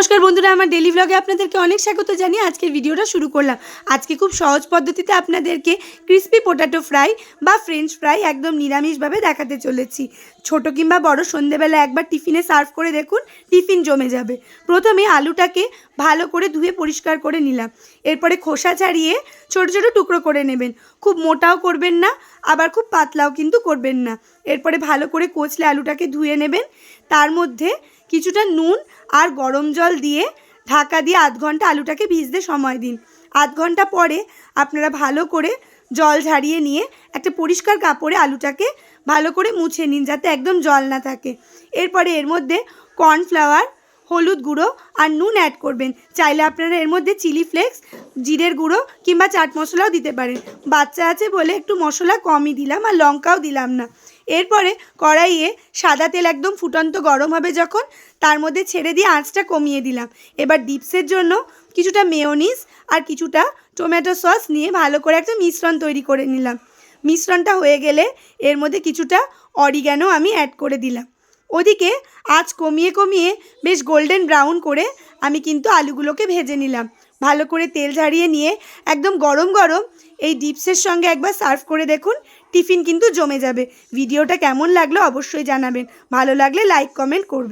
নমস্কার বন্ধুরা, আমার ডেলি ব্লগে আপনাদেরকে অনেক স্বাগত জানিয়ে আজকের ভিডিওটা শুরু করলাম। আজকে খুব সহজ পদ্ধতিতে আপনাদেরকে ক্রিস্পি পোটাটো ফ্রাই বা ফ্রেঞ্চ ফ্রাই একদম নিরামিষভাবে দেখাতে চলেছি। ছোট কিংবা বড় সন্ধেবেলা একবার টিফিনে সার্ভ করে দেখুন, টিফিন জমে যাবে। প্রথমে আলুটাকে ভালো করে ধুয়ে পরিষ্কার করে নিলাম। এরপরে খোসা ছাড়িয়ে ছোট ছোট টুকরো করে নেবেন। খুব মোটাও করবেন না, আবার খুব পাতলাও কিন্তু করবেন না। এরপরে ভালো করে কচলে আলুটাকে ধুয়ে নেবেন। তার মধ্যে কিছুটা নুন আর গরম জল দিয়ে ঢাকা দিয়ে আধ ঘন্টা আলুটাকে ভিজতে সময় দিন। আধ ঘন্টা পরে আপনারা ভালো করে জল ঝারিয়ে নিয়ে একটা পরিষ্কার কাপড়ে আলুটাকে ভালো করে মুছে নিন, যাতে একদম জল না থাকে। এরপরে এর মধ্যে কর্নফ্লাওয়ার, হলুদ গুঁড়ো আর নুন অ্যাড করবেন। চাইলে আপনারা এর মধ্যে চিলি ফ্লেক্স, জিরের গুঁড়ো কিংবা চাট মশলাও দিতে পারেন। বাচ্চা আছে বলে একটু মশলা কমই দিলাম, আর লঙ্কাও দিলাম না। এরপরে কড়াইয়ে সাদা তেল একদম ফুটন্ত গরম হবে যখন, তার মধ্যে ছেড়ে দিয়ে আঁচটা কমিয়ে দিলাম। এবার ডিপসের জন্য কিছুটা মেয়োনিজ আর কিছুটা টমেটো সস নিয়ে ভালো করে একটা মিশ্রণ তৈরি করে নিলাম। মিশ্রণটা হয়ে গেলে এর মধ্যে কিছুটা অরিগ্যানো আমি অ্যাড করে দিলাম। ওদিকে আঁচ কমিয়ে কমিয়ে বেশ গোল্ডেন ব্রাউন করে আমি কিন্তু আলুগুলোকে ভেজে নিলাম। ভালো করে তেল ঝারিয়ে নিয়ে একদম গরম গরম এই ডিপসের সঙ্গে একবার সার্ভ করে দেখুন, টিফিন কিন্তু জমে যাবে। ভিডিওটা কেমন লাগলো অবশ্যই জানাবেন। ভালো লাগলে লাইক কমেন্ট করবেন।